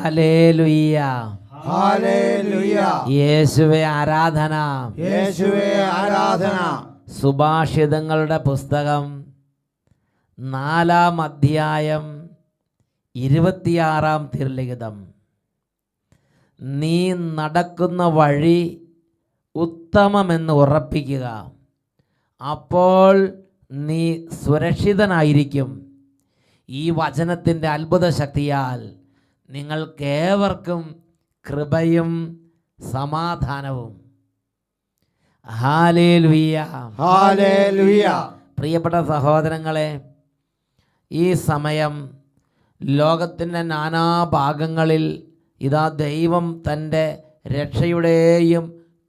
Hallelujah, hallelujah. യേശുവേ ആരാധന, യേശുവേ ആരാധന. സുഭാഷിതങ്ങളുടെ പുസ്തകം 4-ാം അധ്യായം 26-ാം തിരുലിഖിതം. നീ നടക്കുന്ന വഴി ഉത്തമമെന്ന് ഉറപ്പിക്കുക, അപ്പോൾ നീ സുരക്ഷിതനായിരിക്കും. ഈ വചനത്തിൻ്റെ അത്ഭുത ശക്തിയാൽ നിങ്ങൾക്കേവർക്കും കൃപയും സമാധാനവും. Hallelujah, hallelujah. പ്രിയപ്പെട്ട സഹോദരങ്ങളെ, ഈ സമയം ലോകത്തിൻ്റെ നാനാഭാഗങ്ങളിൽ ഇതാ ദൈവം തൻ്റെ രക്ഷയുടെയും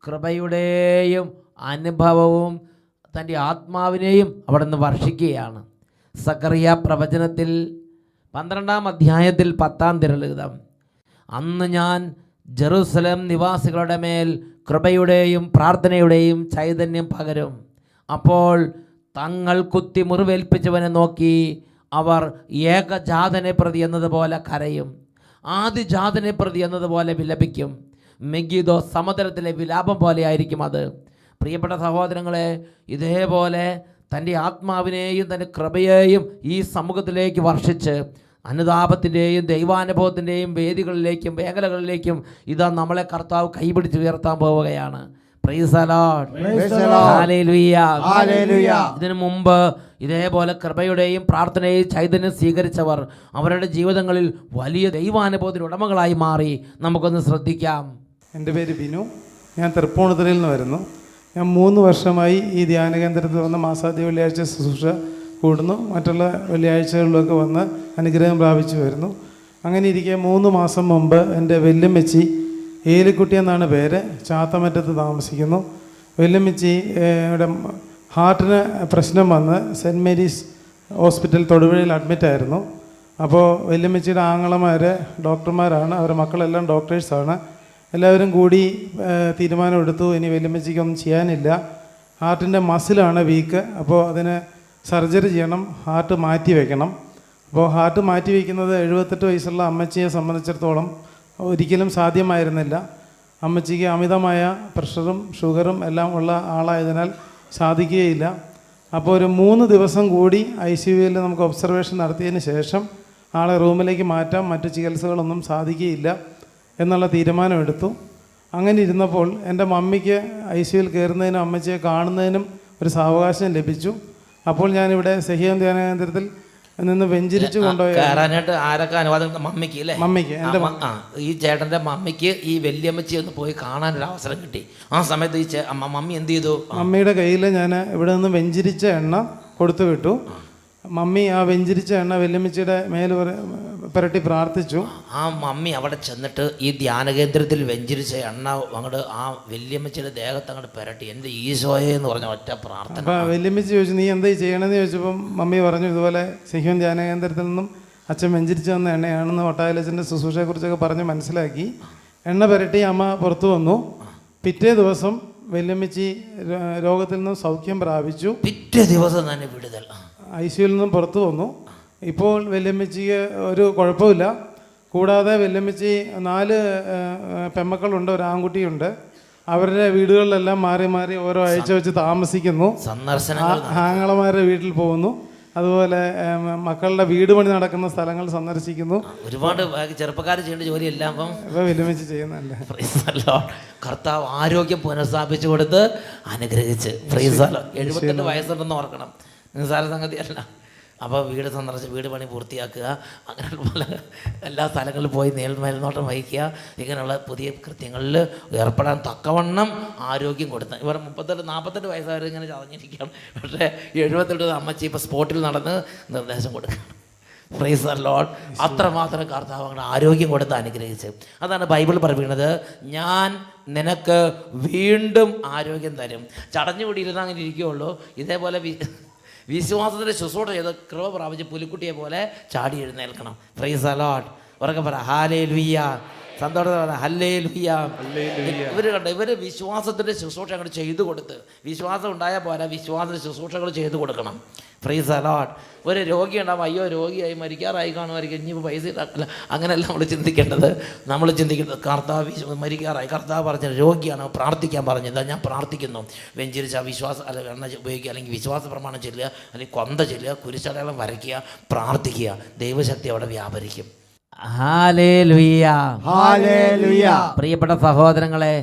കൃപയുടെയും അനുഭവവും തൻ്റെ ആത്മാവിനെയും അവിടെ നിന്ന് വർഷിക്കുകയാണ്. സക്കറിയ പ്രവചനത്തിൽ 12-ാം അധ്യായത്തിൽ 10-ാം തിരുലിഖിതം, അന്ന് ഞാൻ ജെറുസലേം നിവാസികളുടെ മേൽ കൃപയുടെയും പ്രാർത്ഥനയുടെയും ചൈതന്യം പകരും. അപ്പോൾ തങ്ങൾ കുത്തി മുറിവേൽപ്പിച്ചവനെ നോക്കി അവർ ഏകജാതനെ പ്രതി എന്നതുപോലെ കരയും, ആദിജാതനെ പ്രതി എന്നതുപോലെ വിലപിക്കും. മെഗിദോ സമുദ്രത്തിലെ വിലാപം പോലെ ആയിരിക്കും അത്. പ്രിയപ്പെട്ട സഹോദരങ്ങളെ, ഇതേപോലെ തൻ്റെ ആത്മാവിനെയും തൻ്റെ കൃപയെയും ഈ സമൂഹത്തിലേക്ക് വർഷിച്ച് അനുതാപത്തിൻ്റെയും ദൈവാനുഭവത്തിൻ്റെയും വേദികളിലേക്കും മേഖലകളിലേക്കും ഇതാ നമ്മളെ കർത്താവ് കൈപിടിച്ച് ഉയർത്താൻ പോവുകയാണ്. പ്രൈസ് ദി ലോർഡ്, ഹല്ലേലൂയ, ഹല്ലേലൂയ. ഇതിനു മുമ്പ് ഇതേപോലെ കൃപയുടെയും പ്രാർത്ഥനയെയും ചൈതന്യം സ്വീകരിച്ചവർ അവരുടെ ജീവിതങ്ങളിൽ വലിയ ദൈവാനുഭവത്തിന് ഉടമകളായി മാറി. നമുക്കൊന്ന് ശ്രദ്ധിക്കാം. എൻ്റെ പേര് ബിനു. ഞാൻ തൃപ്പൂണിത്തുറയിൽ നിന്ന് വരുന്നു. ഞാൻ 3 വർഷമായി ഈ ധ്യാന കേന്ദ്രത്തിൽ വന്ന് മാസാദ്യ വെള്ളിയാഴ്ച ശുശ്രൂഷ കൂടുന്നു. മറ്റുള്ള വെള്ളിയാഴ്ചകളിലൊക്കെ വന്ന് അനുഗ്രഹം പ്രാപിച്ചു വരുന്നു. അങ്ങനെ ഇരിക്കെ 3 മാസം മുമ്പ് എൻ്റെ വെല്ലുമ്മച്ചി, ഏലിക്കുട്ടി എന്നാണ് പേര്, ചാത്തമറ്റത്ത് താമസിക്കുന്നു. വെല്ലുമ്മച്ചി ഇവിടെ ഹാർട്ടിന് പ്രശ്നം വന്ന് സെൻറ്റ് മേരീസ് ഹോസ്പിറ്റൽ തൊടുപുഴയിൽ അഡ്മിറ്റായിരുന്നു. അപ്പോൾ വെല്ലുമ്മച്ചിയുടെ ആങ്ങളമാർ ഡോക്ടർമാരാണ്, അവരുടെ മക്കളെല്ലാം ഡോക്ടേഴ്സാണ്. എല്ലാവരും കൂടി തീരുമാനമെടുത്തു, ഇനി വെല്ലുമ്മച്ചിക്കൊന്നും ചെയ്യാനില്ല, ഹാർട്ടിൻ്റെ മസിലാണ് വീക്ക്, അപ്പോൾ അതിന് സർജറി ചെയ്യണം, ഹാർട്ട് മാറ്റി വയ്ക്കണം. അപ്പോൾ ഹാർട്ട് മാറ്റി വയ്ക്കുന്നത് 78 വയസ്സുള്ള അമ്മച്ചിയെ സംബന്ധിച്ചിടത്തോളം ഒരിക്കലും സാധ്യമായിരുന്നില്ല. അമ്മച്ചിക്ക് അമിതമായ പ്രഷറും ഷുഗറും എല്ലാം ഉള്ള ആളായതിനാൽ സാധിക്കുകയില്ല. അപ്പോൾ ഒരു 3 ദിവസം കൂടി ICUവിൽ നമുക്ക് ഒബ്സർവേഷൻ നടത്തിയതിന് ശേഷം ആളെ റൂമിലേക്ക് മാറ്റാം, മറ്റു ചികിത്സകളൊന്നും സാധിക്കുകയില്ല എന്നുള്ള തീരുമാനമെടുത്തു. അങ്ങനെ ഇരുന്നപ്പോൾ എൻ്റെ മമ്മിക്ക് ICUവിൽ കയറുന്നതിനും അമ്മച്ചിയെ കാണുന്നതിനും ഒരു സാവകാശം ലഭിച്ചു. അപ്പോൾ ഞാനിവിടെ സഹിയം ധ്യാന കേന്ദ്രത്തിൽ നിന്ന് വെഞ്ചരിച്ചു കൊണ്ടുപോയി. ആരൊക്കെ അനുവാദം? മമ്മിക്ക് അല്ലേ? മമ്മിക്ക്, എൻ്റെ ഈ ചേട്ടൻ്റെ മമ്മിക്ക് ഈ വല്യമ്മച്ചി ഒന്ന് പോയി കാണാനൊരു അവസരം കിട്ടി. ആ സമയത്ത് ഈ മമ്മി എന്ത് ചെയ്തു? മമ്മിയുടെ കയ്യിൽ ഞാൻ ഇവിടെ നിന്ന് വെഞ്ചരിച്ച എണ്ണ കൊടുത്തു വിട്ടു. മമ്മി ആ വെഞ്ചരിച്ച എണ്ണ വല്യമ്മച്ചിയുടെ മേൽ പുരട്ടി പ്രാർത്ഥിച്ചു. ആ മമ്മി അവിടെ ചെന്നിട്ട് ഈ ധ്യാനകേന്ദ്രത്തിൽ വെഞ്ചരിച്ച എണ്ണ അങ്ങോട്ട് ആ വല്യമ്മച്ചിയുടെ ദേഹത്ത് അങ്ങോട്ട് പുരട്ടി. എൻ്റെ ഈശോയെ എന്ന് പറഞ്ഞ ഒറ്റ പ്രാർത്ഥന. അപ്പോൾ വല്യമ്മച്ചി ചോദിച്ചു, നീ എന്താ ചെയ്യണമെന്ന് ചോദിച്ചപ്പം മമ്മി പറഞ്ഞു, ഇതുപോലെ സിഹിയോൻ ധ്യാനകേന്ദ്രത്തിൽ നിന്നും അച്ഛൻ വെഞ്ചരിച്ചു തന്ന എണ്ണയാണെന്ന് ഒട്ടായലച്ചൻ്റെ ശുശ്രൂഷയെക്കുറിച്ചൊക്കെ പറഞ്ഞ് മനസ്സിലാക്കി. എണ്ണ പുരട്ടി അമ്മ പുറത്തു വന്നു. പിറ്റേ ദിവസം വല്യമ്മച്ചി രോഗത്തിൽ നിന്നും സൗഖ്യം പ്രാപിച്ചു. പിറ്റേ ദിവസം തന്നെ വിടുതൽ. ICUവിൽ നിന്നും പുറത്തു വന്നു. ഇപ്പോൾ വല്യമ്മച്ചിക്ക് ഒരു കുഴപ്പമില്ല. കൂടാതെ വല്യമ്മച്ചി 4 പെമ്മക്കളുണ്ട്, ഒരു ആൺകുട്ടിയുണ്ട്. അവരുടെ വീടുകളിലെല്ലാം മാറി മാറി ഓരോ ആഴ്ച വെച്ച് താമസിക്കുന്നു. ആങ്ങളമാരുടെ വീട്ടിൽ പോകുന്നു. അതുപോലെ മക്കളുടെ വീട് പണി നടക്കുന്ന സ്ഥലങ്ങൾ സന്ദർശിക്കുന്നു. ഒരുപാട് ചെറുപ്പക്കാർ ചെയ്യേണ്ട ജോലിയെല്ലാം ഇപ്പം വല്യമ്മച്ചി ചെയ്യുന്നതല്ലേ. കർത്താവ് ആരോഗ്യം പുനഃസ്ഥാപിച്ചു കൊടുത്ത് അനുഗ്രഹിച്ച്. 78 വയസ്സുണ്ടെന്ന് ഓർക്കണം, നിസ്സാര സംഗതി അല്ല. അപ്പോൾ വീട് പണി പൂർത്തിയാക്കുക, അങ്ങനെ പല എല്ലാ സ്ഥലങ്ങളിൽ പോയി മേൽനോട്ടം വഹിക്കുക, ഇങ്ങനെയുള്ള പുതിയ കൃത്യങ്ങളിൽ ഏർപ്പെടാൻ തക്കവണ്ണം ആരോഗ്യം കൊടുത്ത ഇവർ 38-40 വയസ്സായവർ ഇങ്ങനെ ചതഞ്ഞിരിക്കുകയാണ്. പക്ഷേ 78 അമ്മച്ചി ഇപ്പോൾ സ്പോട്ടിൽ നടന്ന് നിർദ്ദേശം കൊടുക്കുകയാണ്. Price the Lord. അത്രമാത്രം കർത്താവ് അങ്ങനെ ആരോഗ്യം കൊടുത്ത് അനുഗ്രഹിച്ച്. അതാണ് ബൈബിൾ പറയുന്നത്, ഞാൻ നിനക്ക് വീണ്ടും ആരോഗ്യം തരും. ചടഞ്ഞുകൂടിയിരുന്ന് അങ്ങനെ ഇരിക്കുകയുള്ളൂ. ഇതേപോലെ വിശ്വാസത്തിൻ്റെ ശുശ്രൂഷ ചെയ്ത് കൃപ പ്രാപിച്ച് പുലിക്കുട്ടിയെ പോലെ ചാടി എഴുന്നേൽക്കണം. Price the Lord. ഉറക്കെ പറ ഹല്ലേലൂയ. സന്തോഷത്തോടെ ഹല്ലേലൂയ. ഇവർ വിശ്വാസത്തിൻ്റെ ശുശ്രൂഷ അങ്ങോട്ട് ചെയ്തു കൊടുത്ത്, വിശ്വാസം ഉണ്ടായാൽ പോരാ, വിശ്വാസത്തിൻ്റെ ശുശ്രൂഷകൾ ചെയ്തു കൊടുക്കണം. Price the Lord. ഒരു രോഗി ഉണ്ടാവും, അയ്യോ രോഗിയായി മരിക്കാറായി കാണുമായിരിക്കും, ഇനിയിപ്പോൾ പൈസ ഇല്ല. അങ്ങനെയല്ല നമ്മൾ ചിന്തിക്കേണ്ടത് കർത്താവ് മരിക്കാറായി, കർത്താവ് പറഞ്ഞ രോഗിയാണ്, പ്രാർത്ഥിക്കാൻ പറഞ്ഞത്. ഞാൻ പ്രാർത്ഥിക്കുന്നു. വെഞ്ചരിച്ച വിശ്വാസം അല്ല എണ്ണ ഉപയോഗിക്കുക, അല്ലെങ്കിൽ വിശ്വാസ പ്രമാണം ചെല്ലുക, അല്ലെങ്കിൽ കൊന്ത ചെല്ലുക, കുരിശടയാളം വരയ്ക്കുക, പ്രാർത്ഥിക്കുക. ദൈവശക്തി അവിടെ വ്യാപരിക്കും. Hallelujah, hallelujah. പ്രിയപ്പെട്ട സഹോദരങ്ങളെ,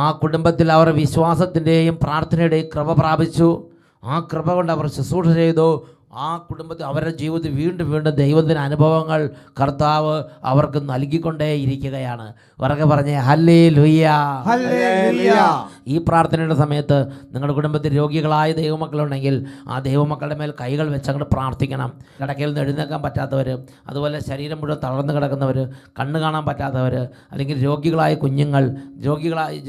ആ കുടുംബത്തിൽ അവർ വിശ്വാസത്തിൻ്റെയും പ്രാർത്ഥനയുടെയും കൃപ പ്രാപിച്ചു. ആ കൃപ കൊണ്ട് അവർ ശുശ്രൂഷ ചെയ്തു. ആ കുടുംബത്തിൽ അവരുടെ ജീവിതത്തിൽ വീണ്ടും വീണ്ടും ദൈവത്തിൻ്റെ അനുഭവങ്ങൾ കർത്താവ് അവർക്ക് നൽകിക്കൊണ്ടേ ഇരിക്കുകയാണ്. ഉറക്കെ പറഞ്ഞേ ഹല്ലേലൂയ, ഹല്ലേലൂയ. ഈ പ്രാർത്ഥനയുടെ സമയത്ത് നിങ്ങളുടെ കുടുംബത്തിൽ രോഗികളായ ദൈവമക്കളുണ്ടെങ്കിൽ ആ ദൈവമക്കളുടെ മേൽ കൈകൾ വെച്ച് അങ്ങോട്ട് പ്രാർത്ഥിക്കണം. കിടക്കയിൽ നിന്ന് എഴുന്നേക്കാൻ പറ്റാത്തവർ, അതുപോലെ ശരീരം മുഴുവൻ തളർന്നു കിടക്കുന്നവർ, കണ്ണ് കാണാൻ പറ്റാത്തവർ, അല്ലെങ്കിൽ രോഗികളായ കുഞ്ഞുങ്ങൾ,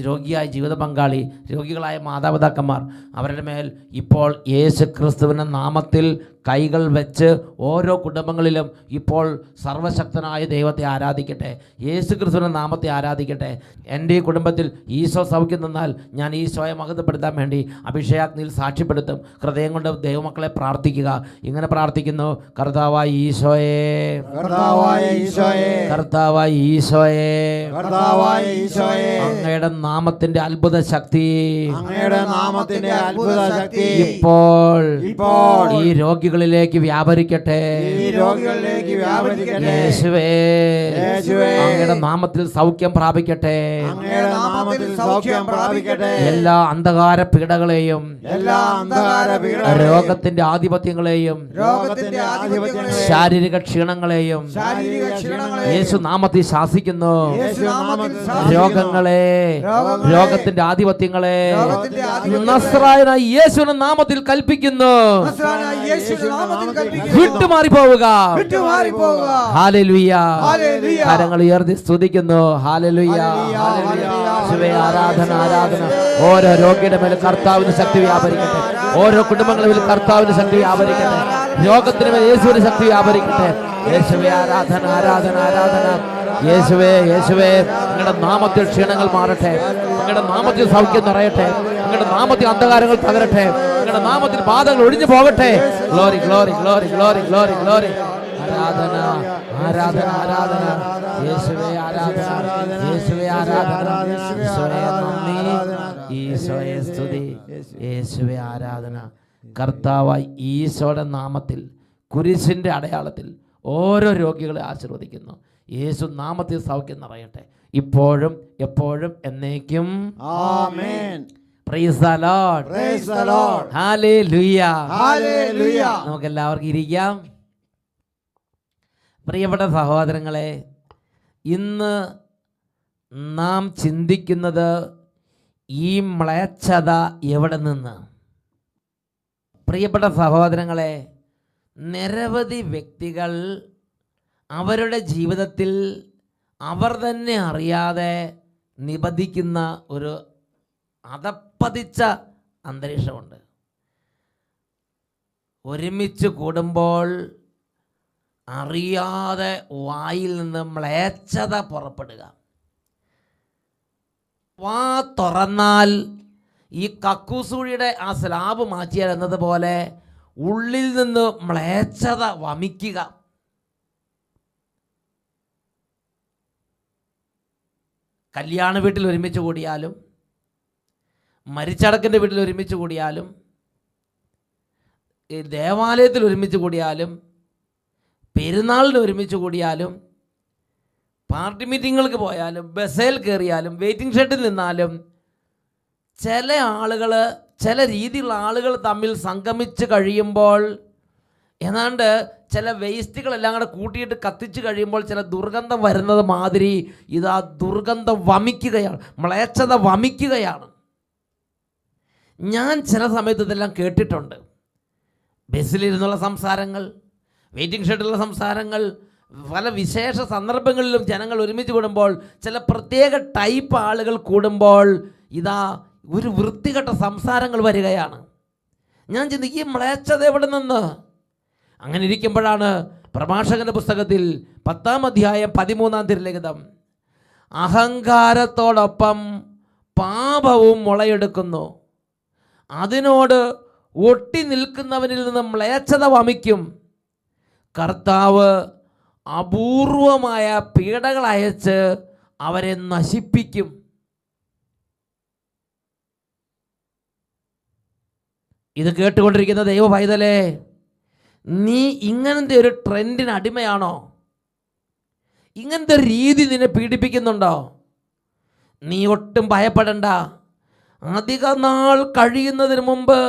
രോഗിയായ ജീവിത പങ്കാളി, രോഗികളായ മാതാപിതാക്കന്മാർ, അവരുടെ മേൽ ഇപ്പോൾ യേശു ക്രിസ്തുവിൻ്റെ നാമത്തിൽ കൈകൾ വെച്ച് ഓരോ കുടുംബങ്ങളിലും ഇപ്പോൾ സർവശക്തനായ ദൈവത്തെ ആരാധിക്കട്ടെ, യേശു ക്രിസ്തുവിൻ്റെ നാമത്തെ ആരാധിക്കട്ടെ. എൻ്റെ ഈ കുടുംബത്തിൽ ഈശോ സൗഖ്യം തന്നാൽ ഞാൻ ഈശോയെ മഹത്വപ്പെടുത്താൻ വേണ്ടി അഭിഷേകാഗ്നിയിൽ സാക്ഷ്യപ്പെടുത്തും. ഹൃദയം കൊണ്ട് ദൈവമക്കളെ പ്രാർത്ഥിക്കുക. ഇങ്ങനെ പ്രാർത്ഥിക്കുന്നു: കർത്താവായ ഈശോയെ, കർത്താവായ ഈശോയെ, കർത്താവായ ഈശോയെ, കർത്താവായ ഈശോയെ, അങ്ങയുടെ നാമത്തിൻ്റെ അത്ഭുത ശക്തി, അങ്ങയുടെ നാമത്തിന്റെ അത്ഭുത ശക്തി ഇപ്പോൾ ഇപ്പോൾ ഈ രോഗികളിലേക്ക് വ്യാപരിക്കട്ടെ. ഈ രോഗികളിലേക്ക് വ്യാപരിക്കട്ടെ. യേശുവേ, യേശുവേ, അങ്ങയുടെ നാമത്തിൽ സൗഖ്യം പ്രാപിക്കട്ടെ. അങ്ങയുടെ നാമത്തിൽ സൗഖ്യം പ്രാപിക്കട്ടെ. എല്ലാ അന്ധകാര പീഡകളെയും, എല്ലാ അന്ധകാര പീഡകളെയും, രോഗത്തിന്റെ ആധിപത്യങ്ങളെയും, രോഗത്തിന്റെ ആധിപത്യങ്ങളെയും, ശാരീരിക ക്ഷീണങ്ങളെയും ശാരീരിക ക്ഷീണങ്ങളെയും യേശു നാമത്തിൽ ശാസിക്കുന്നു. യേശു നാമത്തിൽ ശാസിക്കുന്നു. രോഗങ്ങളെ, രോഗത്തിന്റെ ആധിപത്യങ്ങളെ നസ്രായനായ യേശുവിന്റെ നാമത്തിൽ കൽപ്പിക്കുന്നു. നസ്രായനായ യേശുവിന്റെ നാമത്തിൽ കൽപ്പിക്കുന്നു. വിട്ടുമാറിപ്പോവുക. വിട്ടുമാറിപ്പോവുക. ഹല്ലേലൂയ. ഹല്ലേലൂയ. കരങ്ങൾ ഉയർത്തി സ്തുതിക്കുന്നു. Hallelujah, hallelujah. യേശുവേ, ആരാധന, ആരാധന. ഓരോ രോഗിയുടെ മേൽ കർത്താവിന്റെ ശക്തി വ്യാപരിക്കട്ടെ. ഓരോ കുടുംബങ്ങളുടെ മേൽ കർത്താവിന്റെ ശക്തി വ്യാപരിക്കട്ടെ. രോഗത്തിന് മേൽ യേശുവിന്റെ ശക്തി വ്യാപരിക്കട്ടെ. യേശുവേ, ആരാധന, ആരാധന, ആരാധന. യേശുവേ, യേശുവേ, നിങ്ങളുടെ നാമത്തിൽ ക്ഷീണങ്ങൾ മാറട്ടെ. നിങ്ങളുടെ നാമത്തിൽ സൗഖ്യം നിറയട്ടെ. നിങ്ങളുടെ നാമത്തിൽ അന്ധകാരങ്ങൾ തകരട്ടെ. നിങ്ങളുടെ നാമത്തിൽ ബാധകൾ ഒഴിഞ്ഞു പോകട്ടെ. Glory, glory, glory, glory, glory, glory. ആരാധന, ആരാധന, ആരാധന. യേശുവേ, ആരാധന. യേശുവേ, ആരാധന. ഈശോയെ നന്ദി, ഈശോയെ സ്തുതി. യേശുവേ, ആരാധന. കർത്താവായ ഈശോയുടെ നാമത്തിൽ, കുരിശിന്റെ അടയാളത്തിൽ ഓരോ രോഗികളെ ആശീർവദിക്കുന്നു. യേശു നാമത്തിൽ സൗഖ്യം നിറയട്ടെ, ഇപ്പോഴും എപ്പോഴും എന്നേക്കും. ആമേൻ. Praise the lord. Praise the lord. ഹല്ലേലൂയ. ഹല്ലേലൂയ. നമുക്ക് എല്ലാവർക്കും ഇരിക്കാം. പ്രിയപ്പെട്ട സഹോദരങ്ങളെ, ഇന്ന് നാം ചിന്തിക്കുന്നത് ഈ മ്ലേച്ഛത എവിടെ നിന്ന്? പ്രിയപ്പെട്ട സഹോദരങ്ങളെ, നിരവധി വ്യക്തികൾ അവരുടെ ജീവിതത്തിൽ അവർ തന്നെ അറിയാതെ നിബന്ധിക്കുന്ന ഒരു അധപ്പതിച്ച അന്തരീക്ഷമുണ്ട്. ഒരുമിച്ച് കൂടുമ്പോൾ അറിയാതെ വായിൽ നിന്ന് മ്ലേച്ഛത പുറപ്പെടുക. വാ തുറന്നാൽ ഈ കക്കൂസൂഴിയുടെ ആ സ്ലാബ് മാറ്റിയാൽ എന്നതുപോലെ ഉള്ളിൽ നിന്ന് മ്ലേച്ഛത വമിക്കുക. കല്യാണ വീട്ടിൽ ഒരുമിച്ച് കൂടിയാലും, മരിച്ചടക്കിൻ്റെ വീട്ടിൽ ഒരുമിച്ച് കൂടിയാലും, ഈ ദേവാലയത്തിൽ ഒരുമിച്ച് കൂടിയാലും, പെരുന്നാളിന് ഒരുമിച്ച് കൂടിയാലും, പാർട്ടി മീറ്റിങ്ങുകൾക്ക് പോയാലും, ബസ്സിൽ കയറിയാലും, വെയിറ്റിംഗ് ഷെഡിൽ നിന്നാലും, ചില ആളുകൾ, ചില രീതിയിലുള്ള ആളുകൾ തമ്മിൽ സംഗമിച്ച് കഴിയുമ്പോൾ ഏതാണ്ട് ചില വേസ്റ്റുകളെല്ലാം കൂടെ കൂട്ടിയിട്ട് കത്തിച്ച് കഴിയുമ്പോൾ ചില ദുർഗന്ധം വരുന്നത് മാതിരി ഇതാ ദുർഗന്ധം വമിക്കുകയാണ്, മ്ലേച്ഛത വമിക്കുകയാണ്. ഞാൻ ചില സമയത്ത് ഇതെല്ലാം കേട്ടിട്ടുണ്ട്. ബസ്സിലിരുന്നുള്ള സംസാരങ്ങൾ, വെയിറ്റിംഗ് ഷെഡിലുള്ള സംസാരങ്ങൾ, പല വിശേഷ സന്ദർഭങ്ങളിലും ജനങ്ങൾ ഒരുമിച്ച് കൂടുമ്പോൾ, ചില പ്രത്യേക ടൈപ്പ് ആളുകൾ കൂടുമ്പോൾ ഇതാ ഒരു വൃത്തികെട്ട സംസാരങ്ങൾ വരികയാണ്. ഞാൻ ചിന്തിക്കും, ഈ മ്ലേച്ഛത എവിടെ നിന്ന്? അങ്ങനെ ഇരിക്കുമ്പോഴാണ് പ്രഭാഷകന്റെ പുസ്തകത്തിൽ 10-ാം അധ്യായം 13-ാം തിരുലിഖിതം, അഹങ്കാരത്തോടൊപ്പം പാപവും മുളയെടുക്കുന്നു, അതിനോട് ഒട്ടി നിൽക്കുന്നവനിൽ നിന്ന് മ്ലേച്ഛത വമിക്കും. കർത്താവ് അപൂർവമായ പീഡകൾ അയച്ച് അവരെ നശിപ്പിക്കും. ഇത് കേട്ടുകൊണ്ടിരിക്കുന്ന ദൈവ പൈതലേ, നീ ഇങ്ങനത്തെ ഒരു ട്രെൻഡിന് അടിമയാണോ? ഇങ്ങനത്തെ ഒരു രീതി നിന്നെ പീഡിപ്പിക്കുന്നുണ്ടോ? നീ ഒട്ടും ഭയപ്പെടണ്ട. അധിക നാൾ കഴിയുന്നതിന് മുമ്പ്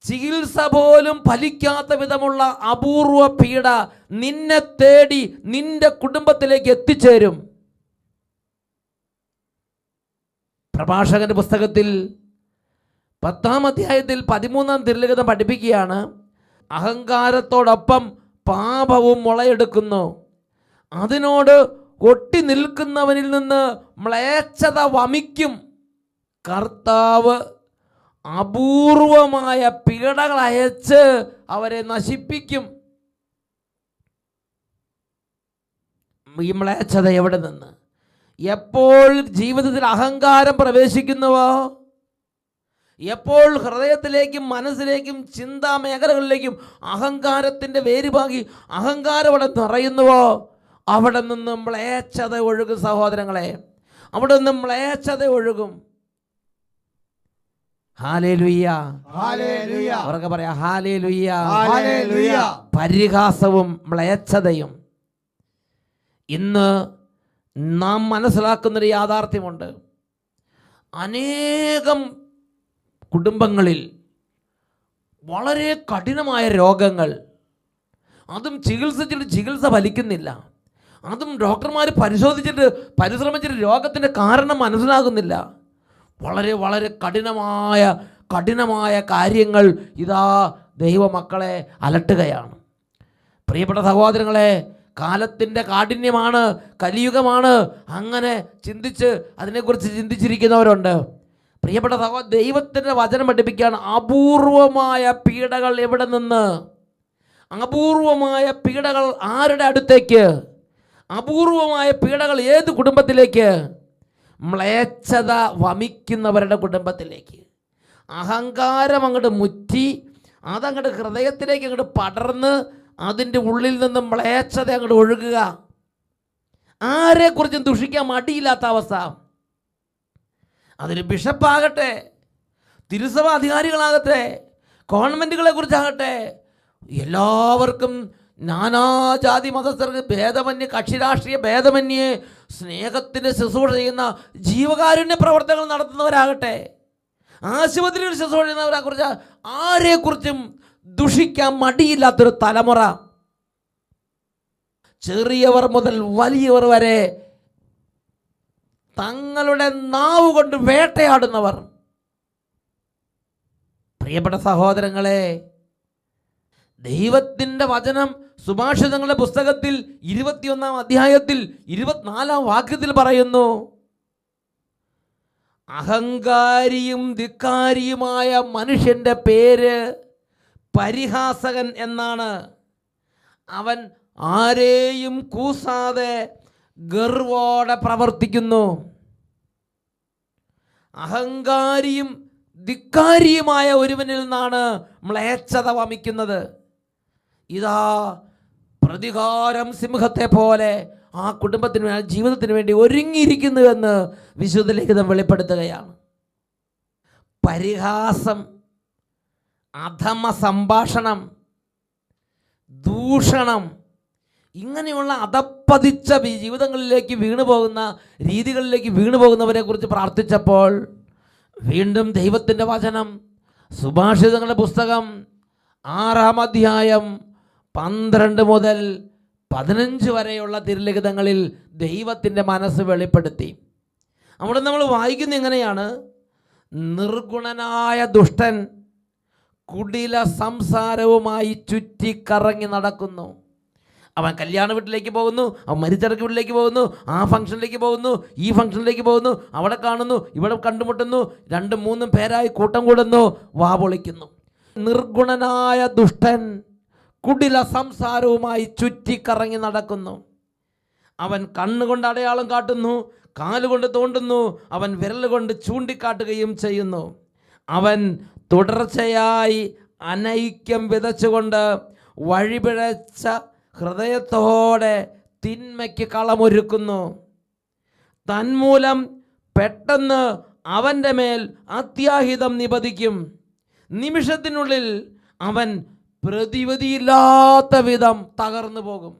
ചികിത്സ പോലും ഫലിക്കാത്ത വിധമുള്ള അപൂർവ പീഡ നിന്നെ തേടി നിന്റെ കുടുംബത്തിലേക്ക് എത്തിച്ചേരും. പ്രഭാഷകന്റെ പുസ്തകത്തിൽ 10-ാം അധ്യായത്തിൽ 13-ാം തിരുലിഖിതം പഠിപ്പിക്കുകയാണ്, അഹങ്കാരത്തോടൊപ്പം പാപവും മുളയെടുക്കുന്നു. അതിനോട് ഒട്ടി നിൽക്കുന്നവനിൽ നിന്ന് മ്ലേച്ഛത വമിക്കും. കർത്താവ് അപൂർവമായ പീഡകൾ അയച്ച് അവരെ നശിപ്പിക്കും. ഈ മ്ലേച്ഛത എവിടെ നിന്ന്? എപ്പോൾ ജീവിതത്തിൽ അഹങ്കാരം പ്രവേശിക്കുന്നുവോ, എപ്പോൾ ഹൃദയത്തിലേക്കും മനസ്സിലേക്കും ചിന്താ മേഖലകളിലേക്കും അഹങ്കാരത്തിൻ്റെ വേരുപാകി അഹങ്കാരം അവിടെ നിറയുന്നുവോ, അവിടെ നിന്ന് മ്ലേച്ഛത ഒഴുകും. സഹോദരങ്ങളെ, അവിടെ നിന്ന് മ്ലേച്ഛത ഒഴുകും. Hallelujah, hallelujah. ഉറക്കെ പറയാം, ഹല്ലേലൂയ. ഹല്ലേലൂയ. പരിഹാസവും മ്ലേച്ഛതയും. ഇന്ന് നാം മനസ്സിലാക്കുന്നൊരു യാഥാർത്ഥ്യമുണ്ട്. അനേകം കുടുംബങ്ങളിൽ വളരെ കഠിനമായ രോഗങ്ങൾ, അതും ചികിത്സിച്ചിട്ട് ചികിത്സ ഫലിക്കുന്നില്ല, അതും ഡോക്ടർമാർ പരിശ്രമിച്ചിട്ട് രോഗത്തിൻ്റെ കാരണം മനസ്സിലാകുന്നില്ല. വളരെ വളരെ കഠിനമായ കാര്യങ്ങൾ ഇതാ ദൈവമക്കളെ അലട്ടുകയാണ്. പ്രിയപ്പെട്ട സഹോദരങ്ങളെ, കാലത്തിൻ്റെ കാഠിന്യമാണ്, കലിയുഗമാണ്. അങ്ങനെ അതിനെക്കുറിച്ച് ചിന്തിച്ചിരിക്കുന്നവരുണ്ട്. പ്രിയപ്പെട്ട ദൈവത്തിൻ്റെ വചനം പഠിപ്പിക്കുകയാണ്, അപൂർവമായ പീഡകൾ എവിടെ നിന്ന്? അപൂർവമായ പീഡകൾ ആരുടെ അടുത്തേക്ക്? അപൂർവമായ പീഡകൾ ഏത് കുടുംബത്തിലേക്ക്? മ്ലേച്ഛത വമിക്കുന്നവരുടെ കുടുംബത്തിലേക്ക്. അഹങ്കാരം അങ്ങോട്ട് മുറ്റി അതങ്ങോട്ട് ഹൃദയത്തിലേക്ക് അങ്ങോട്ട് പടർന്ന് അതിൻ്റെ ഉള്ളിൽ നിന്ന് മ്ലേച്ഛത അങ്ങോട്ട് ഒഴുകുക. ആരെക്കുറിച്ചും ദുഷിക്കാൻ മടിയില്ലാത്ത അവസ്ഥ. അതൊരു ബിഷപ്പാകട്ടെ, തിരുസഭ അധികാരികളാകട്ടെ, കോൺവെൻറ്റുകളെ കുറിച്ചാകട്ടെ, എല്ലാവർക്കും നാനാജാതി മതസ്ഥർക്ക് ഭേദമന്യേ, കക്ഷിരാഷ്ട്രീയ ഭേദമന്യേ സ്നേഹത്തിൻ്റെ ശുശ്രൂഷ ചെയ്യുന്ന ജീവകാരുണ്യ പ്രവർത്തനങ്ങൾ നടത്തുന്നവരാകട്ടെ, ആശുപത്രിയിൽ ശുശ്രൂഷ ചെയ്യുന്നവരെ കുറിച്ച് ആരെക്കുറിച്ചും ദുഷിക്കാൻ മടിയില്ലാത്തൊരു തലമുറ. ചെറിയവർ മുതൽ വലിയവർ വരെ തങ്ങളുടെ നാവ് കൊണ്ട് വേട്ടയാടുന്നവർ. പ്രിയപ്പെട്ട സഹോദരങ്ങളെ, ദൈവത്തിൻ്റെ വചനം സുഭാഷിതങ്ങളുടെ പുസ്തകത്തിൽ 21-ാം അധ്യായത്തിൽ 24-ാം വാക്യത്തിൽ പറയുന്നു, അഹങ്കാരിയും ധിക്കാരിയുമായ മനുഷ്യൻ്റെ പേര് പരിഹാസകൻ എന്നാണ്. അവൻ ആരെയും കൂസാതെ ഗർവോടെ പ്രവർത്തിക്കുന്നു. അഹങ്കാരിയും ധിക്കാരിയുമായ ഒരുവനിൽ നിന്നാണ് മ്ലേച്ഛത വമിക്കുന്നത്. ഇതാ പ്രതികാരം സിംഹത്തെ പോലെ ആ കുടുംബത്തിന് ജീവിതത്തിന് വേണ്ടി ഒരുങ്ങിയിരിക്കുന്നുവെന്ന് വിശുദ്ധ ലിഖിതം വെളിപ്പെടുത്തുകയാണ്. പരിഹാസം, അധമ സംഭാഷണം, ദൂഷണം, ഇങ്ങനെയുള്ള അധപ്പതിച്ച ജീവിതങ്ങളിലേക്ക് വീണുപോകുന്ന രീതികളിലേക്ക് വീണുപോകുന്നവരെ കുറിച്ച് പ്രാർത്ഥിച്ചപ്പോൾ വീണ്ടും ദൈവത്തിൻ്റെ വചനം സുഭാഷിതങ്ങളുടെ പുസ്തകം 6-ാം അധ്യായം 12 മുതൽ 15 വരെയുള്ള തിരുലിഖിതങ്ങളിൽ ദൈവത്തിൻ്റെ മനസ്സ് വെളിപ്പെടുത്തി. അവിടെ നമ്മൾ വായിക്കുന്ന ഇങ്ങനെയാണ്, നിർഗുണനായ ദുഷ്ടൻ കുടില സംസാരവുമായി ചുറ്റിക്കറങ്ങി നടക്കുന്നു. അവൻ കല്യാണ വീട്ടിലേക്ക് പോകുന്നു, അവൻ മരിച്ചിറക്കി വീട്ടിലേക്ക് പോകുന്നു, ആ ഫംഗ്ഷനിലേക്ക് പോകുന്നു, ഈ ഫംഗ്ഷനിലേക്ക് പോകുന്നു, അവിടെ കാണുന്നു, ഇവിടെ കണ്ടുമുട്ടുന്നു, 2-3 പേരായി കൂട്ടം കൂടുന്നു, വാ പൊളിക്കുന്നു. നിർഗുണനായ ദുഷ്ടൻ കുടില സംസാരവുമായി ചുറ്റിക്കറങ്ങി നടക്കുന്നു. അവൻ കണ്ണുകൊണ്ട് അടയാളം കാട്ടുന്നു, കാലുകൊണ്ട് തോണ്ടുന്നു, അവൻ വിരൽ കൊണ്ട് ചൂണ്ടിക്കാട്ടുകയും ചെയ്യുന്നു. അവൻ തുടർച്ചയായി അനൈക്യം വിതച്ചുകൊണ്ട് വഴിപിഴച്ച ഹൃദയത്തോടെ തിന്മയ്ക്ക് കളമൊരുക്കുന്നു. തന്മൂലം പെട്ടെന്ന് അവൻ്റെ മേൽ അത്യാഹിതം നിപതിക്കും. നിമിഷത്തിനുള്ളിൽ അവൻ പ്രതിവിധിയില്ലാത്ത വിധം തകർന്നു പോകും.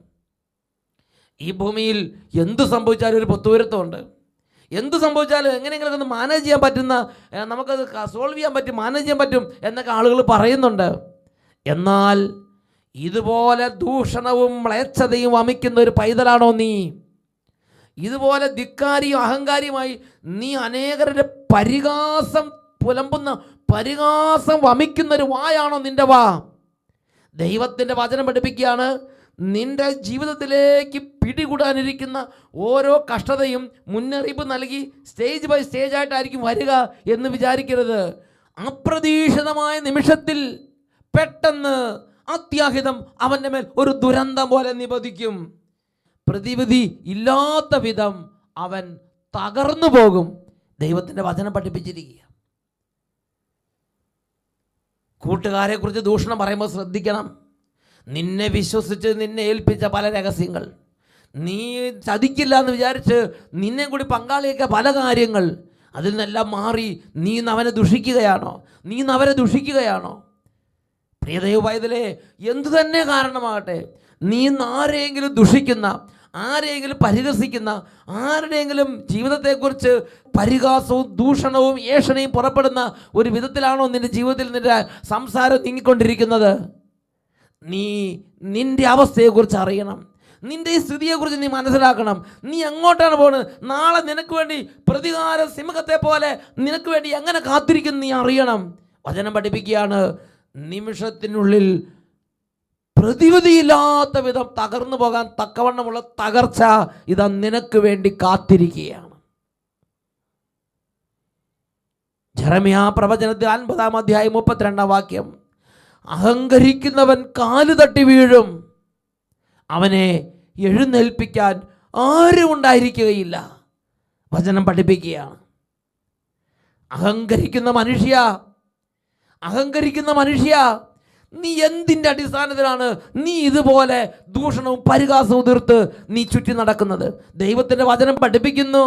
ഈ ഭൂമിയിൽ എന്തു സംഭവിച്ചാലും ഒരു പൊത്തുവരുത്തമുണ്ട്. എന്ത് സംഭവിച്ചാലും എങ്ങനെയെങ്കിലും ഒന്ന് മാനേജ് ചെയ്യാൻ പറ്റുന്ന, നമുക്കത് സോൾവ് ചെയ്യാൻ പറ്റും, മാനേജ് ചെയ്യാൻ പറ്റും എന്നൊക്കെ ആളുകൾ പറയുന്നുണ്ട്. എന്നാൽ ഇതുപോലെ ദൂഷണവും മ്ലേച്ഛതയും വമിക്കുന്ന ഒരു പൈതലാണോ നീ? ഇതുപോലെ ധിക്കാരിയും അഹങ്കാരിയുമായി നീ അനേകരുടെ പരിഹാസം പുലമ്പുന്ന, പരിഹാസം വമിക്കുന്ന ഒരു വായാണോ നിന്റെ വാ? ദൈവത്തിൻ്റെ വചനം പഠിപ്പിക്കുകയാണ്, നിന്റെ ജീവിതത്തിലേക്ക് പിടികൂടാനിരിക്കുന്ന ഓരോ കഷ്ടതയും മുന്നറിയിപ്പ് നൽകി സ്റ്റേജ് ബൈ സ്റ്റേജ് ആയിട്ടായിരിക്കും വരിക എന്ന് വിചാരിക്കരുത്. അപ്രതീക്ഷിതമായ നിമിഷത്തിൽ പെട്ടെന്ന് അത്യാഹിതം അവൻ്റെ മേൽ ഒരു ദുരന്തം പോലെ നിപതിക്കും. പ്രതിവിധി ഇല്ലാത്ത വിധം അവൻ തകർന്നു പോകും. ദൈവത്തിൻ്റെ വചനം പഠിപ്പിച്ചിരിക്കുക. കൂട്ടുകാരെ കുറിച്ച് ദൂഷണം പറയുമ്പോൾ ശ്രദ്ധിക്കണം. നിന്നെ വിശ്വസിച്ച് നിന്നെ ഏൽപ്പിച്ച പല രഹസ്യങ്ങൾ, നീ ചതിക്കില്ല എന്ന് വിചാരിച്ച് നിന്നെ കൂടി പങ്കാളിയൊക്കെ പല കാര്യങ്ങൾ, അതിൽ നിന്നെല്ലാം മാറി നീ അവനെ ദുഷിക്കുകയാണോ? നീ അവരെ ദുഷിക്കുകയാണോ? പ്രിയ ദൈവപൈതലേ, എന്തു തന്നെ കാരണമാകട്ടെ, നീ ആരെയെങ്കിലും ദുഷിക്കുന്ന, ആരെയെങ്കിലും പരിഹസിക്കുന്ന, ആരുടെയെങ്കിലും ജീവിതത്തെക്കുറിച്ച് പരിഹാസവും ദൂഷണവും ഏഷണയും പുറപ്പെടുന്ന ഒരു വിധത്തിലാണോ നിൻ്റെ ജീവിതത്തിൽ നിൻ്റെ സംസാരം നീങ്ങിക്കൊണ്ടിരിക്കുന്നത്? നീ നിൻ്റെ അവസ്ഥയെക്കുറിച്ച് അറിയണം. നിൻ്റെ ഈ സ്ഥിതിയെക്കുറിച്ച് നീ മനസ്സിലാക്കണം. നീ എങ്ങോട്ടാണ് പോകുന്നത്? നാളെ നിനക്ക് വേണ്ടി പ്രതികാര സിംഹത്തെ പോലെ നിനക്ക് വേണ്ടി എങ്ങനെ കാത്തിരിക്കും നീ അറിയണം. വചനം പഠിപ്പിക്കുകയാണ്, നിമിഷത്തിനുള്ളിൽ പ്രതിവിധിയില്ലാത്ത വിധം തകർന്നു പോകാൻ തക്കവണ്ണമുള്ള തകർച്ച ഇതാ നിനക്ക് വേണ്ടി കാത്തിരിക്കുകയാണ്. ജെറമ്യാ പ്രവചനത്തിൽ 50-ാം അധ്യായം 32-ാം വാക്യം, അഹങ്കരിക്കുന്നവൻ കാല് തട്ടി വീഴും, അവനെ എഴുന്നേൽപ്പിക്കാൻ ആരും ഉണ്ടായിരിക്കുകയില്ല. വചനം പഠിപ്പിക്കുകയാണ്. അഹങ്കരിക്കുന്ന മനുഷ്യ, നീ എന്തിൻ്റെ അടിസ്ഥാനത്തിലാണ് നീ ഇതുപോലെ ദൂഷണവും പരിഹാസവും തീർത്ത് നീ ചുറ്റി നടക്കുന്നത്? ദൈവത്തിൻ്റെ വചനം പഠിപ്പിക്കുന്നു.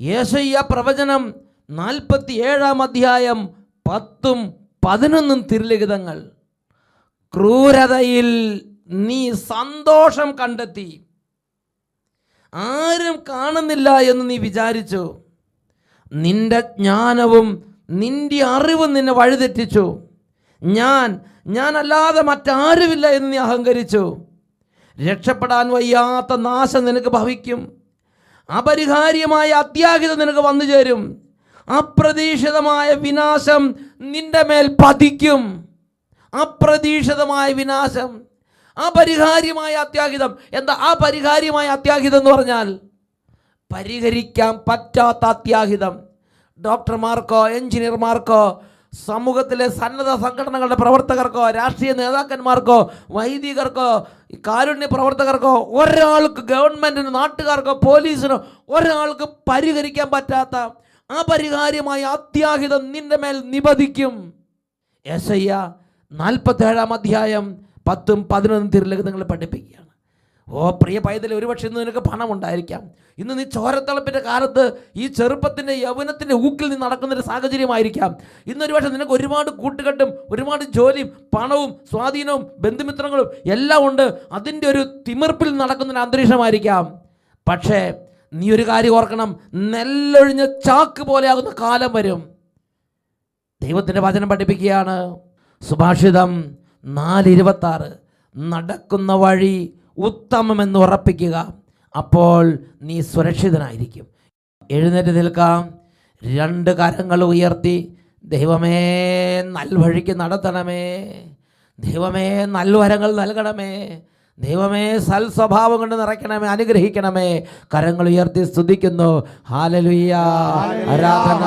യെശയ്യാ പ്രവചനം 47-ാം അധ്യായം 10-11 തിരുലിഖിതങ്ങൾ. ക്രൂരതയിൽ നീ സന്തോഷം കണ്ടെത്തി, ആരും കാണുന്നില്ല എന്ന് നീ വിചാരിച്ചു. നിന്റെ ജ്ഞാനവും നിന്റെ അറിവും നിന്നെ വഴിതെറ്റിച്ചു. ഞാൻ അല്ലാതെ മറ്റാരുമില്ല എന്ന് നീ അഹങ്കരിച്ചു. രക്ഷപ്പെടാൻ വയ്യാത്ത നാശം നിനക്ക് ഭവിക്കും. അപരിഹാര്യമായ അത്യാഹിതം നിനക്ക് വന്നു ചേരും. അപ്രതീക്ഷിതമായ വിനാശം നിന്റെ മേൽ പതിക്കും. അപ്രതീക്ഷിതമായ വിനാശം, അപരിഹാര്യമായ അത്യാഹിതം. എന്താ അപരിഹാര്യമായ അത്യാഹിതം എന്ന് പറഞ്ഞാൽ? പരിഹരിക്കാൻ പറ്റാത്ത അത്യാഹിതം. ഡോക്ടർമാർക്കോ എഞ്ചിനീയർമാർക്കോ സമൂഹത്തിലെ സന്നദ്ധ സംഘടനകളുടെ പ്രവർത്തകർക്കോ രാഷ്ട്രീയ നേതാക്കന്മാർക്കോ വൈദികർക്കോ കാരുണ്യ പ്രവർത്തകർക്കോ ഒരാൾക്ക്, ഗവൺമെൻറ്റിന്, നാട്ടുകാർക്കോ പോലീസിനോ ഒരാൾക്ക് പരിഹരിക്കാൻ പറ്റാത്ത അപരിഹാര്യമായ അത്യാഹിതം നിന്റെ മേൽ നിപതിക്കും. യെശയ്യാ 47-ാം അധ്യായം 10-11 തിരുലിഖിതങ്ങൾ പഠിപ്പിക്കുകയാണ്. ഓ പ്രിയ പൈതലേ, ഒരുപക്ഷെ ഇന്ന് നിനക്ക് പണം ഉണ്ടായിരിക്കാം. ഇന്ന് നീ ചോരത്തിളപ്പിൻ്റെ കാലത്ത് ഈ ചെറുപ്പത്തിൻ്റെ യൗവനത്തിൻ്റെ ഊക്കിൽ നീ നടക്കുന്നൊരു സാഹചര്യമായിരിക്കാം. ഇന്നൊരു പക്ഷേ നിനക്ക് ഒരുപാട് കൂട്ടുകെട്ടും ഒരുപാട് ജോലിയും പണവും സ്വാധീനവും ബന്ധുമിത്രങ്ങളും എല്ലാം ഉണ്ട്. അതിൻ്റെ ഒരു തിമിർപ്പിൽ നടക്കുന്നൊരു അന്തരീക്ഷമായിരിക്കാം. പക്ഷേ നീ ഒരു കാര്യം ഓർക്കണം, നെല്ലൊഴിഞ്ഞ ചാക്ക് പോലെയാകുന്ന കാലം വരും. ദൈവത്തിൻ്റെ വചനം പഠിപ്പിക്കുകയാണ്. സുഭാഷിതം 4:26, നടക്കുന്ന വഴി ഉത്തമമെന്ന് ഉറപ്പിക്കുക, അപ്പോൾ നീ സുരക്ഷിതനായിരിക്കും. എഴുന്നേറ്റ് നിൽക്കാം. 2 കരങ്ങൾ ഉയർത്തി, ദൈവമേ നൽവഴിക്ക് നടത്തണമേ, ദൈവമേ നൽവരങ്ങൾ നൽകണമേ, ദൈവമേ സൽസ്വഭാവം കൊണ്ട് നിറയ്ക്കണമേ, അനുഗ്രഹിക്കണമേ. കരങ്ങൾ ഉയർത്തി സ്തുതിക്കുന്നു. ഹല്ലേലൂയ, ആരാധന.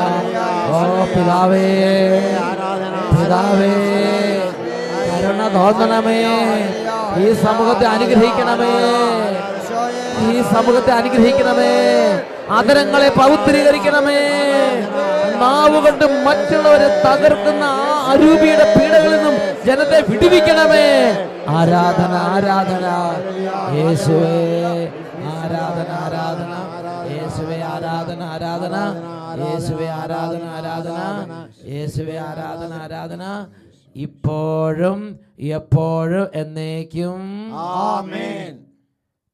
ഓ പിതാവേ, കരുണ തോന്നണമേ. ഈ സമൂഹത്തെ അനുഗ്രഹിക്കണമേ, ഈ സമൂഹത്തെ അനുഗ്രഹിക്കണമേ. അതരങ്ങളെ പവിത്രീകരിക്കണമേ. നാവുകൊണ്ട് മറ്റുള്ളവരെ തകർക്കുന്ന അരൂപിയുടെ പീഡകളിൽ നിന്നും ജനത്തെ വിടുവിക്കണമേ. ആരാധന ആരാധന യേശുവേ, ആരാധന ആരാധന യേശുവേ, ആരാധന ആരാധന യേശുവേ, ആരാധന ആരാധന യേശുവേ, ആരാധന ആരാധന ഇപ്പോഴും എപ്പോഴും എന്നേക്കും. ആമേൻ.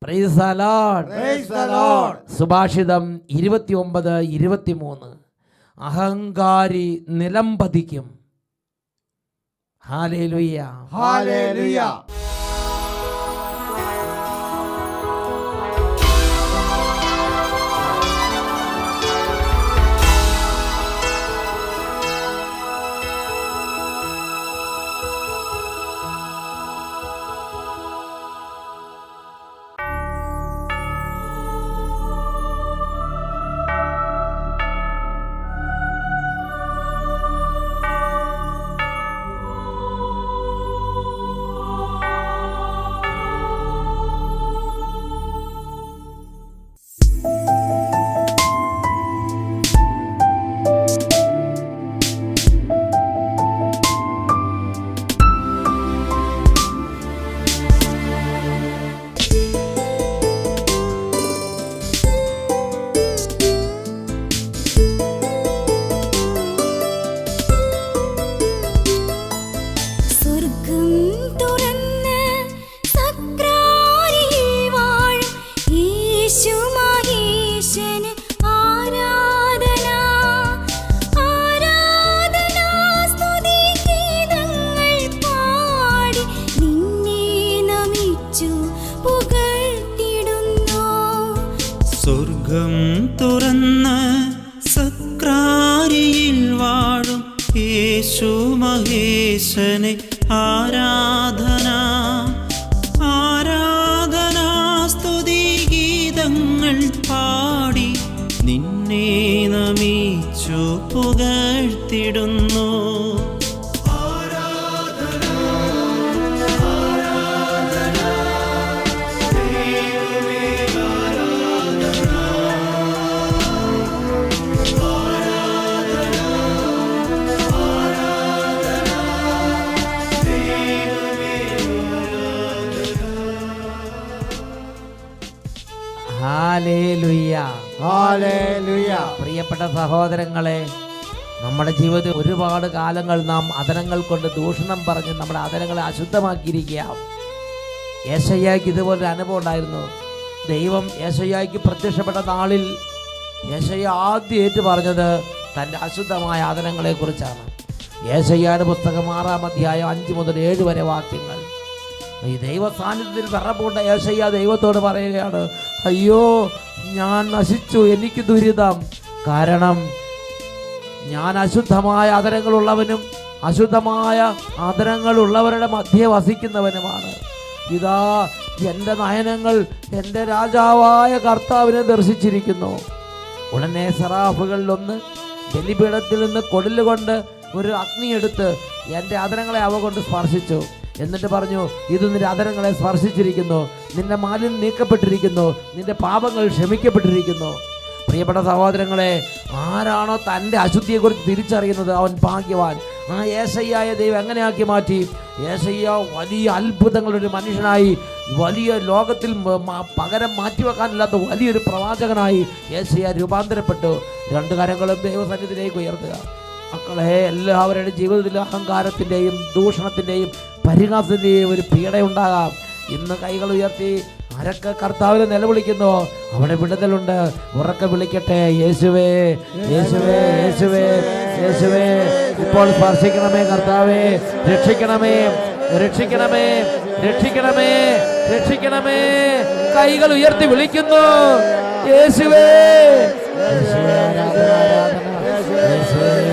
Praise the lord. Praise the lord. സുഭാഷിതം 29:23 അഹങ്കാരി നിലംപതിക്കും. Hallelujah, hallelujah. സ്വർഗം തുറന്ന് സക്രാരിയിൽ വാഴും യേശു മഹേശനെ ആരാധന ആരാധന സ്തുതി ഗീതങ്ങൾ പാടി നിന്നെ നമിച്ചു പുകഴ്ത്തിടുന്നു. Hallelujah, hallelujah. പ്രിയപ്പെട്ട സഹോദരങ്ങളെ, നമ്മുടെ ജീവിതത്തിൽ ഒരുപാട് കാലങ്ങൾ നാം അധരങ്ങൾ കൊണ്ട് ദൂഷണം പറഞ്ഞ് നമ്മുടെ അധരങ്ങളെ അശുദ്ധമാക്കിയിരിക്കുക. യേശയ്യായ്ക്ക് ഇതുപോലൊരു അനുഭവം ഉണ്ടായിരുന്നു. ദൈവം യേശയ്യായ്ക്ക് പ്രത്യക്ഷപ്പെട്ട നാളിൽ യേശയ്യ ആദ്യം ഏറ്റു പറഞ്ഞത് തൻ്റെ അശുദ്ധമായ അധരങ്ങളെ കുറിച്ചാണ്. യേശയ്യയുടെ പുസ്തകം 6-ാം അധ്യായം 5 മുതൽ 7 വരെ വാക്യങ്ങൾ. ഈ ദൈവ സാന്നിധ്യത്തിൽ വിറപ്പുണ്ട യേശയ്യ ദൈവത്തോട് പറയുകയാണ്, അയ്യോ ഞാൻ നശിച്ചു, എനിക്ക് ദുരിതം. കാരണം ഞാൻ അശുദ്ധമായ അധരങ്ങളുള്ളവനും അശുദ്ധമായ അധരങ്ങളുള്ളവരുടെ മധ്യേ വസിക്കുന്നവനുമാണ്. ഇതാ എൻ്റെ നയനങ്ങൾ എൻ്റെ രാജാവായ കർത്താവിനെ ദർശിച്ചിരിക്കുന്നു. ഉടനെ സെറാഫുകളിലൊന്ന് ബലിപീഠത്തിൽ നിന്ന് കൊടിലുകൊണ്ട് ഒരു അഗ്നിയെടുത്ത് എൻ്റെ അധരങ്ങളെ അവ കൊണ്ട് സ്പർശിച്ചു. എന്നിട്ട് പറഞ്ഞു, ഇത് നിന്റെ അധരങ്ങളെ സ്പർശിച്ചിരിക്കുന്നു, നിന്റെ മാലിന്യം നീക്കപ്പെട്ടിരിക്കുന്നു, നിന്റെ പാപങ്ങൾ ക്ഷമിക്കപ്പെട്ടിരിക്കുന്നു. പ്രിയപ്പെട്ട സഹോദരങ്ങളെ, ആരാണോ തൻ്റെ അശുദ്ധിയെക്കുറിച്ച് തിരിച്ചറിയുന്നത് അവൻ ഭാഗ്യവാൻ. ആ യേശയ്യായ ദൈവം എങ്ങനെയാക്കി മാറ്റി? യേശയ്യ വലിയ അത്ഭുതങ്ങളൊരു മനുഷ്യനായി, വലിയ ലോകത്തിൽ പകരം മാറ്റിവെക്കാനില്ലാത്ത വലിയൊരു പ്രവാചകനായി യേശയ്യ രൂപാന്തരപ്പെട്ടു. 2 കരങ്ങളും ദൈവസന്നിധിയിലേക്ക് ഉയർത്തുക. മക്കളെ, എല്ലാവരുടെ ജീവിതത്തിൽ അഹങ്കാരത്തിൻ്റെയും ദൂഷണത്തിൻ്റെയും പരിഹാസത്തിൻ്റെയും ഒരു പീഡയുണ്ടാകാം. ഇന്ന് കൈകൾ ഉയർത്തി ആരൊക്കെ കർത്താവിനെ നിലവിളിക്കുന്നു അവിടെ വിടുതലുണ്ട്. ഉറക്കെ വിളിക്കട്ടെ, യേശുവേ യേശുവേ യേശുവേ യേശുവേ. ഇപ്പോൾ സ്പർശിക്കണമേ കർത്താവേ, രക്ഷിക്കണമേ രക്ഷിക്കണമേ രക്ഷിക്കണമേ രക്ഷിക്കണമേ. കൈകൾ ഉയർത്തി വിളിക്കുന്നു, യേശുവേ യേശുവേ, ആരാധന ആരാധന യേശുവേ